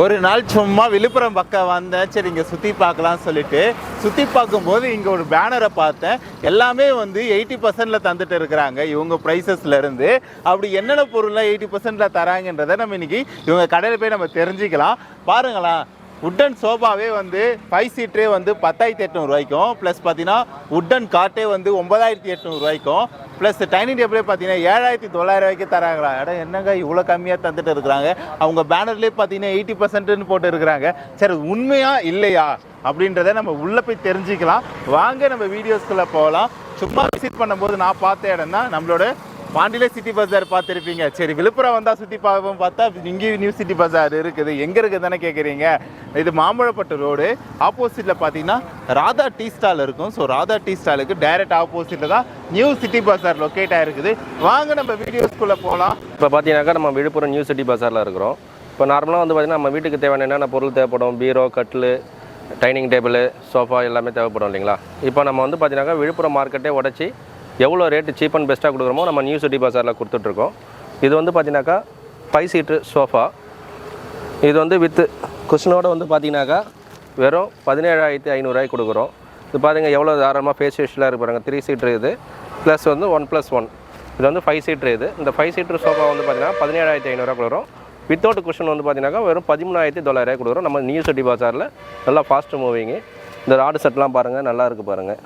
ஒரு நாள் சும்மா விழுப்புரம் பக்கம் வந்தேன். சரி இங்கே சுற்றி பார்க்கலாம்னு சொல்லிட்டு சுற்றி பார்க்கும்போது இங்கே ஒரு பேனரை பார்த்தேன். எல்லாமே வந்து 80%ல் தந்துட்டு இருக்கிறாங்க இவங்க ப்ரைஸஸ்லேருந்து. அப்படி என்னென்ன பொருள்லாம் 80%ல் தராங்கன்றதை நம்ம இன்றைக்கி இவங்க கடையில் போய் நம்ம தெரிஞ்சுக்கலாம். பாருங்களேன், உட்டன் சோஃபாவே வந்து 5 சீட்டரே வந்து 10,800 ரூபாய்க்கும், ப்ளஸ் பார்த்தீங்கன்னா உட்டன் காட்டே வந்து 9,800 ரூபாய்க்கும், ப்ளஸ் டைனிங் டேபிளே பார்த்தீங்கன்னா 7,900 ரூபாய்க்கு தராங்களா. இடம் என்னங்க இவ்வளோ கம்மியாக தந்துட்டு இருக்கிறாங்க. அவங்க பேனர்லேயே பார்த்தீங்கன்னா 80%ன்னு போட்டு இருக்கிறாங்க. சரி உண்மையா இல்லையா அப்படின்றத நம்ம உள்ளே போய் தெரிஞ்சுக்கலாம். வாங்க நம்ம வீடியோஸ்குள்ளே போகலாம். சும்மா விசிட் பண்ணும்போது நான் பார்த்த இடம் தான் நம்மளோட பாண்டியிலே சிட்டி பஜார் பார்த்துருப்பீங்க. சரி விழுப்புரம் வந்தால் சுற்றி பார்ப்போம் பார்த்தா இங்கேயும் நியூ சிட்டி பஜார் இருக்குது. எங்கே இருக்குது தானே கேட்குறீங்க. இது மாம்பழப்பட்டு ரோடு. ஆப்போசிட்டில் பார்த்தீங்கன்னா ராதா டீ ஸ்டால் இருக்கும். ஸோ ராதா டீ ஸ்டாலுக்கு டைரக்ட் ஆப்போசிட்டில் தான் நியூ சிட்டி பஜார் லொக்கேட் ஆகிருக்குது. வாங்க நம்ம வீடியோஸ்குள்ளே போகலாம். இப்போ பார்த்தீங்கன்னாக்கா நம்ம விழுப்புரம் நியூ சிட்டி பஜாரில் இருக்கிறோம். இப்போ நார்மலாக வந்து பார்த்திங்கன்னா நம்ம வீட்டுக்கு தேவையான என்னென்ன பொருள் தேவைப்படும், பீரோ, கட்டில், டைனிங் டேபிள், சோஃபா எல்லாமே தேவைப்படும் இல்லைங்களா. இப்போ நம்ம வந்து பார்த்திங்கனாக்கா விழுப்புரம் மார்க்கெட்டே உடச்சி எவ்வளோ ரேட்டு சீப் அண்ட் பெஸ்ட்டாக கொடுக்குறோமோ நம்ம நியூ சிட்டி பஜாரில் கொடுத்துட்ருக்கோம். இது வந்து பார்த்தீங்கன்னாக்கா 5 சீட்ரு சோஃபா. இது வந்து வித்து குஷனோட வந்து பார்த்தீங்கன்னாக்கா வெறும் 17,500 ரூபாய்க்கு கொடுக்குறோம். இது பாருங்க எவ்வளோ தாராளமாக ஃபேஸ் வாஷ்லாம் இருக்கு பாருங்கள். 3 சீட்ரு இது ப்ளஸ் வந்து 1+1. இது வந்து 5 சீட்ரு. இது இந்த 5 சீட்ரு சோஃபா வந்து பார்த்தீங்கன்னா 17,500 கொடுக்குறோம். வித்தவுட் குஷன் வந்து பார்த்தீங்கன்னாக்கா வெறும் 13,900 கொடுக்குறோம் நம்ம நியூ சிட்டி பஜாரில். நல்லா ஃபாஸ்ட் மூவிங்கு. இந்த ராடு செட்லாம் பாருங்கள், நல்லா இருக்குது பாருங்கள்.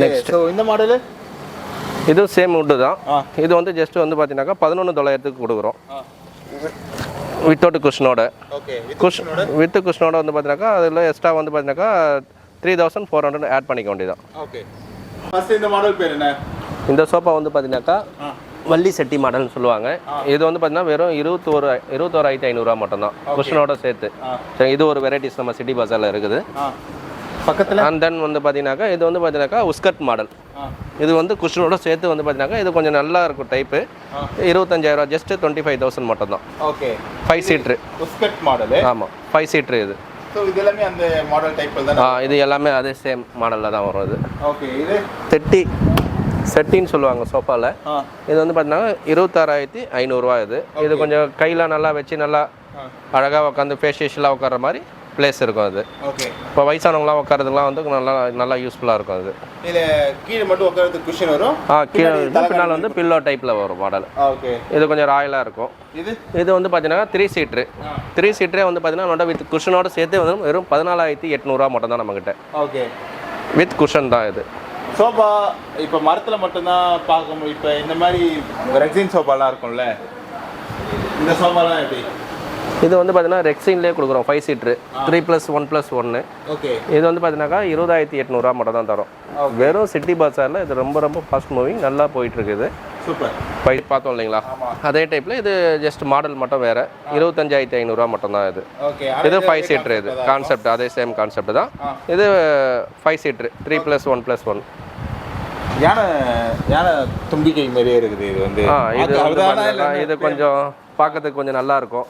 நெக்ஸ்ட் இந்த மாடலு இது சேம் வுட்டு தான். இது வந்து ஜஸ்ட் வந்து பார்த்தீங்கன்னாக்கா 11,900 கொடுக்குறோம் வித்தவுட் குஷனோட. வித் குஷனோட வந்து பார்த்தீங்கன்னாக்கா அதில் எக்ஸ்ட்ரா வந்து பார்த்தீங்கன்னாக்கா 3,400 ஆட் பண்ணிக்க வேண்டியதான். ஓகே. ஃபர்ஸ்ட் இந்த மாடல் பேர் என்ன? இந்த சோஃபா வந்து பார்த்தீங்கன்னாக்கா வள்ளி செட்டி மாடல்னு சொல்லுவாங்க. இது வந்து பார்த்தீங்கன்னா வெறும் 21,500 மட்டும்தான் குஷனோட சேர்த்து. சரி, இது ஒரு வெரைட்டிஸ் நம்ம சிட்டி பஜாரில் இருக்குது பக்கத்தில். அண்ட் தென் வந்து பார்த்தீங்கன்னாக்கா இது வந்து பார்த்தீங்கன்னாக்கா உஸ்கட் மாடல். இது வந்து குஷனோட சேர்த்து வந்து பார்த்தீங்கன்னாக்கா இது கொஞ்சம் நல்லா இருக்கும் டைப்பு. 25,000 ஜஸ்ட் 25,000 மட்டும்தான். ஓகே. 5 சீட்ரு உஸ்கட் மாடல். ஆமாம், 5 சீட்ரு இது. ஸோ இது எல்லாமே அந்த மாடல் டைப்பில் தான். இது எல்லாமே அதே சேம் மாடலில் தான் வரும். இது ஓகே. இது செட்டின்னு சொல்லுவாங்க சோஃபாவில். இது வந்து பார்த்தீங்கன்னா 26,500 ரூபா. இது கொஞ்சம் கையில் நல்லா வச்சு நல்லா அழகாக உட்காந்து ஃபேஷியலாக உட்கார மாதிரி பிளேஸ் இருக்கும். அது ஓகே. இப்போ வயசானவங்களாம் உட்காரதுலாம் வந்து நல்லா யூஸ்ஃபுல்லாக இருக்கும். அது இதில் கீழே மட்டும் உட்காரதுக்கு குஷன் வரும். கீழே பின்னால் வந்து பில்லோ டைப்பில் வரும் மாடல். ஓகே. இது கொஞ்சம் ராயலாக இருக்கும். இது வந்து பார்த்தீங்கன்னா 3 சீட்ரு. 3 சீட்டரே வந்து பார்த்தீங்கன்னா வித் குஷனோட சேர்த்து வந்து வெறும் 14,800 மட்டும் தான் நம்மக்கிட்ட. ஓகே. வித் குஷன் தான் இது. சோஃபா இப்போ மரத்தில் மட்டும்தான் பார்க்க முடியும். இப்போ இந்த மாதிரி ரெக்ஸின் சோஃபாலாம் இருக்கும்ல, இந்த சோஃபாலாம் எப்படி? இது வந்து பார்த்தீங்கன்னா ரெக்ஸின்லேயே கொடுக்குறோம் 5 சீட்ரு 3+1+1. ஓகே. இது வந்து பார்த்தீங்கன்னாக்கா 20,800 மட்டும் தான் தரும். வெறும் சிட்டி பஜாரில் இது ரொம்ப ஃபாஸ்ட் மூவிங், நல்லா போயிட்டுருக்குது. சூப்பர். பார்த்தோம் இல்லைங்களா, அதே டைப்பில் இது ஜஸ்ட் மாடல் மட்டும் வேறு. 25,500 மட்டும் தான் இது. இது 5 சீட்ரு. இது கான்செப்ட் அதே சேம் கான்செப்ட் தான். இது 5 சீட்ரு 3+1+1. யானை தும்பிக்கை மாதிரியே இருக்குது. இது வந்து இது கொஞ்சம் பார்க்கறதுக்கு கொஞ்சம் நல்லா இருக்கும்.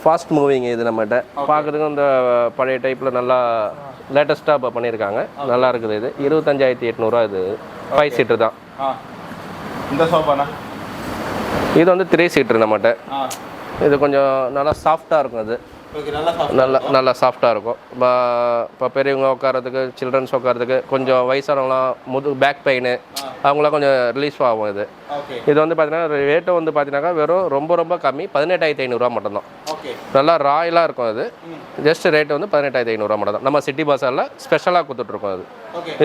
ஃபாஸ்ட் மூவிங் இது நம்மகிட்ட பார்க்குறதுக்கு இந்த பழைய டைப்பில் நல்லா லேட்டஸ்ட்டாக இப்போ பண்ணியிருக்காங்க. நல்லா இருக்குது. இது 25,800. இது 5 சீட்ரு தான். இந்த சோஃபானா இது வந்து 3 சீட்ரு நம்மகிட்ட. இது கொஞ்சம் நல்லா சாஃப்டாக இருக்கும். அது நல்லா சாஃப்டாக இருக்கும். இப்போ பெரியவங்க உட்காரத்துக்கு, சில்ட்ரன்ஸ் உட்காரத்துக்கு, கொஞ்சம் வயசானவங்களாம் பேக் பெயின் அவங்களாம் கொஞ்சம் ரிலீஃப் ஆகும். இது வந்து பார்த்தீங்கன்னா ரேட்டு வந்து பார்த்தீங்கன்னாக்கா வெறும் ரொம்ப கம்மி 18,500 மட்டும்தான். நல்லா ராயலாக இருக்கும். அது ஜஸ்ட் ரேட்டு வந்து 18,500 மட்டும் தான். நம்ம சிட்டி பஸாரில் ஸ்பெஷலாக கொடுத்துட்ருக்கோம். அது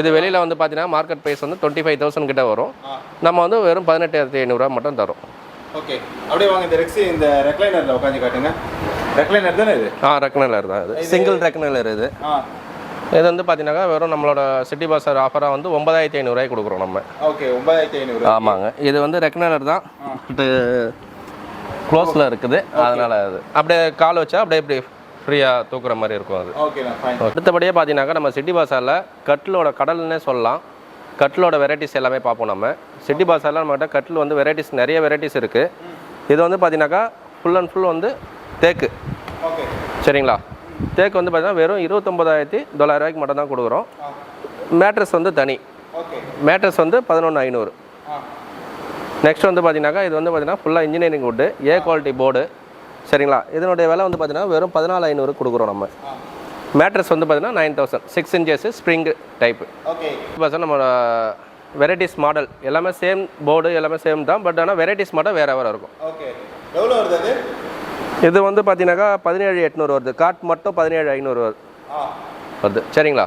இது வெளியில் வந்து பார்த்தீங்கன்னா மார்க்கெட் ப்ரைஸ் வந்து 25,000 கிட்ட வரும். நம்ம வந்து வெறும் 18,500 மட்டும் தரும். ஓகே. அப்படியே வாங்க இந்த ரெக்லைனரில் உட்காந்து காட்டுங்க. ரெக்லைனர் தானே இது? ரெக்லைனர் தான். இது சிங்கிள் ரெக்லைனர். இது இது வந்து பார்த்தீங்கன்னாக்கா வெறும் நம்மளோட சிட்டி பஸார் ஆஃபராக வந்து 9,500 கொடுக்குறோம் நம்ம. ஓகே. 9,500. ஆமாங்க. இது வந்து ரெக்லைனர் தான், க்ளோஸில் இருக்குது. அதனால் அது அப்படியே கால் வச்சா அப்படியே இப்படி ஃப்ரீயாக தூக்குற மாதிரி இருக்கும். அது ஓகே. அடுத்தபடியே பார்த்தீங்கன்னாக்கா நம்ம சிட்டி பஸாரில் கட்டிலோட கடல்னே சொல்லலாம். கட்டிலோட வெரைட்டிஸ் எல்லாமே பார்ப்போம். நம்ம சிட்டி பஸாரில் நம்மகிட்ட கட்டில் வந்து நிறைய வெரைட்டிஸ் இருக்குது. இது வந்து பார்த்தீங்கன்னாக்கா ஃபுல் அண்ட் ஃபுல் வந்து தேக்கு. ஓகே. சரிங்களா. தேக்கு வந்து பார்த்தீங்கன்னா வெறும் 29,900 மட்டும் தான் கொடுக்குறோம். மேட்ரஸ் வந்து தனி. ஓகே. மேட்ரஸ் வந்து 11,500. நெக்ஸ்ட் வந்து பார்த்தீங்கன்னாக்கா இது வந்து பார்த்தீங்கன்னா ஃபுல்லாக இன்ஜினியரிங் வுட்டு, ஏ குவாலிட்டி போர்டு, சரிங்களா. இதனுடைய விலை வந்து பார்த்தீங்கன்னா வெறும் 14,500 கொடுக்குறோம் நம்ம. மேட்ரஸ் வந்து பார்த்தீங்கன்னா 9,000 6 inches ஸ்ப்ரிங் டைப்பு. ஓகே. இப்போ நம்மளோட வெரைட்டிஸ் மாடல் எல்லாமே சேம் போர்டு எல்லாமே சேம் தான், பட் ஆனால் வெரைட்டிஸ் மாடல் வேறு வேறு இருக்கும். ஓகே. எவ்வளோ வருது அது? இது வந்து பார்த்தீங்கன்னாக்கா 17,800 வருது. காட் மட்டும் 17,500 வருது. சரிங்களா.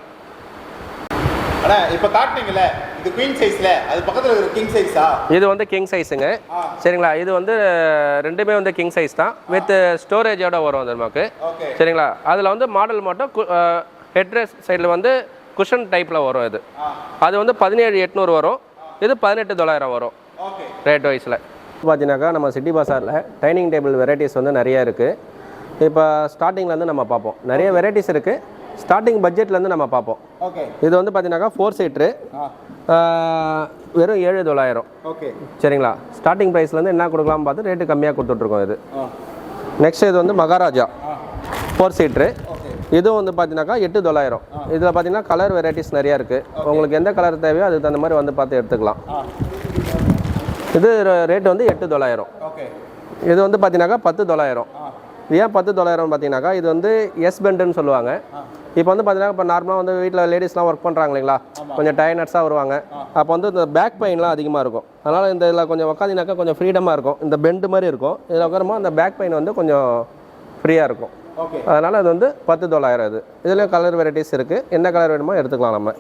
அண்ணா இப்போ காட்டுனீங்கல்ல இது குயின் சைஸ்ல, அது பக்கத்தில் இருக்கிற கிங் சைஸா? இது வந்து கிங் சைஸுங்க. சரிங்களா. இது வந்து ரெண்டுமே வந்து கிங் சைஸ் தான், வித் ஸ்டோரேஜோட வரும் அது நமக்கு. சரிங்களா. அதில் வந்து மாடல் மட்டும் ஹெட்ரஸ் சைடில் வந்து குஷன் டைப்பில் வரும். இது அது வந்து 17,800 வரும், இது 18,900 வரும் ரேட் வைஸில். பார்த்தீங்கன்னாக்கா நம்ம சிட்டி பஸாரில் டைனிங் டேபிள் வெரைட்டிஸ் வந்து நிறையா இருக்குது. இப்போ ஸ்டார்டிங்லேருந்து நம்ம பார்ப்போம். நிறைய வெரைட்டிஸ் இருக்குது. ஸ்டார்டிங் பட்ஜெட்லேருந்து நம்ம பார்ப்போம். ஓகே. இது வந்து பார்த்தீங்கன்னாக்கா 4 சீட்ரு வெறும் 7,900. ஓகே. சரிங்களா. ஸ்டார்டிங் ப்ரைஸ்லேருந்து என்ன கொடுக்கலாம்னு பார்த்து ரேட்டு கம்மியாக கொடுத்துட்ருக்கோம். இது நெக்ஸ்ட் இது வந்து மகாராஜா 4 சீட்ரு. இதுவும் வந்து பார்த்தீங்கன்னாக்கா 8,900. இதில் பார்த்தீங்கன்னா கலர் வெரைட்டிஸ் நிறையா இருக்குது. உங்களுக்கு எந்த கலர் தேவையோ அதுக்கு தகுந்த மாதிரி வந்து பார்த்து எடுத்துக்கலாம். இது ரேட்டு வந்து 8,900. இது வந்து பார்த்தீங்கன்னாக்கா 10,900. ஏன் 10,900 பார்த்தீங்கன்னாக்கா இது வந்து எஸ் பெண்டுன்னு சொல்லுவாங்க. இப்போ வந்து பார்த்தீங்கன்னா இப்போ நார்மலாக வந்து வீட்டில் லேடிஸ்லாம் ஒர்க் பண்ணுறாங்க இல்லைங்களா, கொஞ்சம் டயர்னட்ஸாக வருவாங்க. அப்போ வந்து இந்த பேக் பெயின்லாம் அதிகமாக இருக்கும். அதனால் இந்த இதில் கொஞ்சம் உட்காந்தினாக்கா கொஞ்சம் ஃப்ரீடமாக இருக்கும். இந்த பெண்டு மாதிரி இருக்கும். இதில் உட்காரும்போது அந்த பேக் பெயின் வந்து கொஞ்சம் ஃப்ரீயாக இருக்கும். அதனால் அது வந்து 10,900. இது இதுலேயும் கலர் வெரைட்டிஸ் இருக்குது. என்ன கலர் வேணுமோ எடுத்துக்கலாம் நம்ம.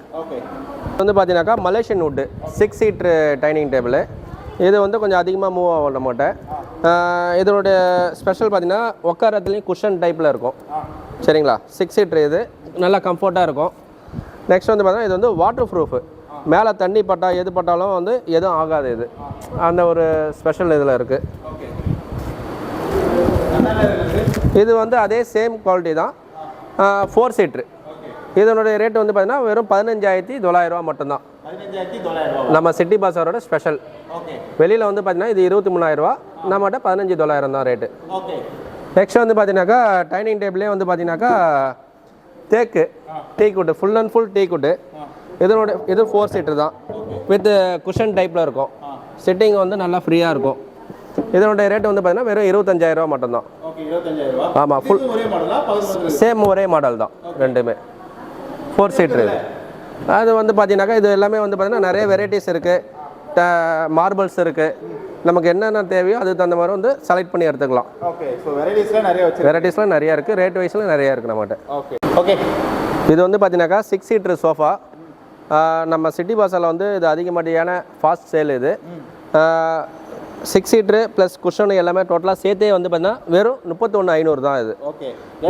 இது வந்து பார்த்தீங்கன்னாக்கா Malaysian wood 6 seater dining table. இது வந்து கொஞ்சம் அதிகமாக மூவ் ஆகும் நம்மகிட்ட. இதனுடைய ஸ்பெஷல் பார்த்தீங்கன்னா உட்காரத்துலேயும் குஷன் டைப்பில் இருக்கும். சரிங்களா. 6 சீட்ரு இது நல்லா கம்ஃபர்ட்டாக இருக்கும். நெக்ஸ்ட் வந்து பார்த்தீங்கன்னா இது வந்து வாட்டர் ப்ரூஃபு. மேலே தண்ணி பட்டா எது பட்டாலும் வந்து எதுவும் ஆகாது. இது அந்த ஒரு ஸ்பெஷல் இதில் இருக்குது. இது வந்து அதே சேம் குவாலிட்டி தான், 4 சீட்ரு. இதனுடைய ரேட் வந்து பார்த்தீங்கன்னா வெறும் 15,900 மட்டும்தான். நம்ம சிட்டி பஸாரோட ஸ்பெஷல். வெளியில் வந்து பார்த்தீங்கன்னா இது 23,000, நம்மகிட்ட 15,900 தான் ரேட்டு. நெக்ஸ்ட் வந்து பார்த்தீங்கன்னாக்கா டைனிங் டேபிளே வந்து பார்த்தீங்கன்னாக்கா தேக்கு டீக்குட்டு, ஃபுல் அண்ட் ஃபுல் டீக்குட்டு. இது 4 சீட்ரு தான், வித் குஷன் டைப்பில் இருக்கும். சிட்டிங் வந்து நல்லா ஃப்ரீயாக இருக்கும். இதனுடைய ரேட் வந்து பார்த்தீங்கன்னா வெறும் 25,000 மட்டும்தான். ஆமாம், ஃபுல் சேம் ஒரே மாடல் தான் ரெண்டுமே. 4 சீட்ரு இது. அது வந்து பார்த்தீங்கன்னாக்கா இது எல்லாமே வந்து பார்த்தீங்கன்னா நிறைய வெரைட்டிஸ் இருக்குது. மார்பிள்ஸ் இருக்குது. நமக்கு என்னென்ன தேவையோ அதுக்கு தகுந்த மாதிரி வந்து செலக்ட் பண்ணி எடுத்துக்கலாம். வெரைட்டிஸ்லாம் நிறையா இருக்குது. ரேட் வைஸில் நிறையா இருக்குது நம்மகிட்ட. ஓகே. இது வந்து பார்த்தீங்கன்னாக்கா 6 சீட்ரு சோஃபா. நம்ம சிட்டி பஸாரில் வந்து இது அதிகமாட்டியான ஃபாஸ்ட் சேல். இது 6 சீட்ரு ப்ளஸ் குஷன் எல்லாமே டோட்டலாக சேர்த்தே வந்து பார்த்தீங்கன்னா வெறும் 31,500 தான். இது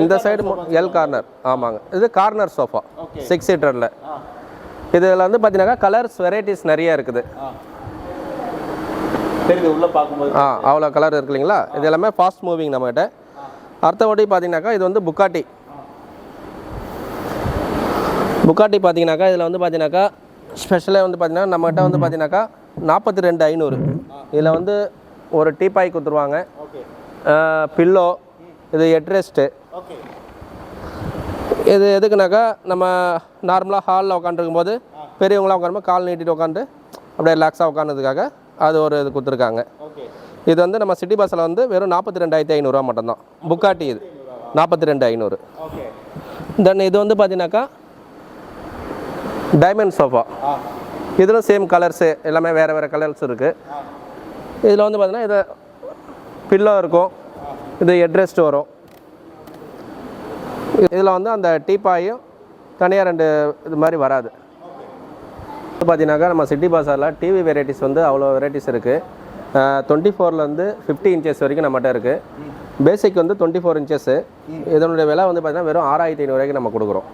இந்த சைடு எல் கார்னர். ஆமாங்க, இது கார்னர் சோஃபா 6 சீட்டரில். இதில் வந்து பார்த்தீங்கன்னாக்கா கலர்ஸ் வெரைட்டிஸ் நிறையா இருக்குது. அவ்வளோ கலர் இருக்கு இல்லைங்களா. இது எல்லாமே ஃபாஸ்ட் மூவிங் நம்மகிட்ட. அடுத்தபடி பார்த்தீங்கன்னாக்கா இது வந்து புக்காட்டி பார்த்தீங்கன்னாக்கா இதில் வந்து பார்த்தீங்கன்னாக்கா ஸ்பெஷலாக வந்து பார்த்தீங்கன்னா நம்மகிட்ட வந்து பார்த்தீங்கன்னாக்கா 42,500. இதில் வந்து ஒரு டீபாய் கொடுத்துருவாங்க, பில்லோ, இது ஹெட்ரெஸ்ட்டு. இது எதுக்குனாக்கா நம்ம நார்மலாக ஹாலில் உட்காந்துருக்கும் போது பெரியவங்களாம் உட்காரும்போது கால் நீட்டிட்டு உட்காந்து அப்படியே ரிலாக்ஸாக உட்காந்துறதுக்காக அது ஒரு இது கொடுத்துருக்காங்க. இது வந்து நம்ம சிட்டி பஸ்ஸில் வந்து வெறும் 42,500 மட்டும்தான். புக்காட்டி இது 42,500. தென் இது வந்து பார்த்தீங்கன்னாக்கா டைமண்ட் சோஃபா. இதில் சேம் கலர்ஸு எல்லாமே வேறு வேறு கலர்ஸ் இருக்குது. இதில் வந்து பார்த்தீங்கன்னா இது பில்லோ இருக்கும், இது ஹெட்ரெஸ்ட் வரும். இதில் வந்து அந்த டீப்பாயும் தனியாக 2 இது மாதிரி வராது. பார்த்தீங்கன்னாக்கா நம்ம சிட்டி பஸாரில் டிவி வெரைட்டிஸ் வந்து அவ்வளோ வெரைட்டிஸ் இருக்குது. 24லேருந்து 50 inches வரைக்கும் நம்மகிட்ட இருக்குது. பேசிக் வந்து 24 inches. இதனுடைய விலை வந்து பார்த்தீங்கன்னா வெறும் 6,500 நம்ம கொடுக்குறோம்.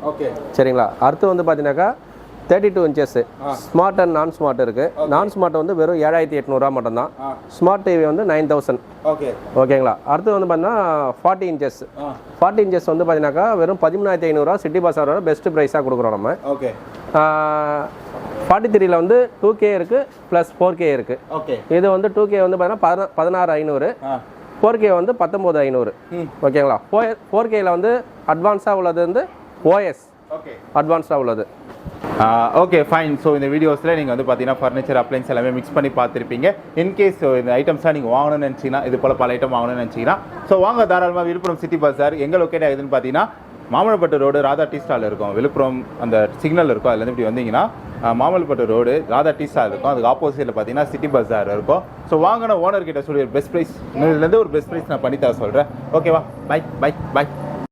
சரிங்களா. அடுத்து வந்து பார்த்தீங்கன்னாக்கா 32 inches ஸ்மார்ட் அண்ட் நான் ஸ்மார்ட் இருக்குது. நான் ஸ்மார்ட் வந்து வெறும் 7,800 மட்டும்தான். ஸ்மார்ட் டிவி வந்து 9,000. ஓகேங்களா. அடுத்து வந்து பார்த்தீங்கன்னா 40 inches. 40 inches வந்து பார்த்தீங்கன்னாக்கா வெறும் 13,500 சிட்டி பஸாரோட பெஸ்ட் ப்ரைஸாக கொடுக்குறோம் நம்ம. 43ல் வந்து 2K இருக்குது ப்ளஸ் 4K இருக்குது. இது வந்து 2K வந்து பார்த்தீங்கன்னா 16,500, 4K வந்து 19,500. ஓகேங்களா. 4Kல வந்து அட்வான்ஸாக உள்ளது வந்து OS அட்வான்ஸாக உள்ளது. Okay fine. ஸோ இந்த வீடியோஸில் நீங்கள் வந்து பார்த்தீங்கன்னா ஃபர்னிச்சர் அப்ளைன்ஸ் எல்லாமே மிக்ஸ் பண்ணி பார்த்துருப்பீங்க. இன்கேஸ் இந்த ஐட்டம்ஸ்லாம் நீங்கள் வாங்கணும்னு நினச்சிங்கன்னா, இது போல் பல ஐட்டம் வாங்கணும்னு நினச்சிங்கன்னா ஸோ வாங்க தாராளமாக. விழுப்புரம் சிட்டி பஸார் எங்கே லொக்கேட் ஆகுதுன்னு பார்த்தீங்கன்னா மாமல்லப்பட்டு ரோடு ராதா டீ ஸ்டால் இருக்கும். விழுப்புரம் அந்த சிக்னல் இருக்கும், அதுலேருந்து இப்படி வந்தீங்கன்னா மாமல்லப்பட்டு ரோடு ராதா டீ ஸ்டால் இருக்கும். அதுக்கு ஆப்போசிட்டில் பார்த்தீங்கன்னா சிட்டி பஸார் இருக்கும். ஸோ வாங்கின ஓனர் கிட்ட சொல்லி பெஸ்ட் ப்ரைஸ், இதுலேருந்து ஒரு பெஸ்ட் ப்ரைஸ் நான் பண்ணி தர சொல்கிறேன். ஓகேவா? Bye bye by.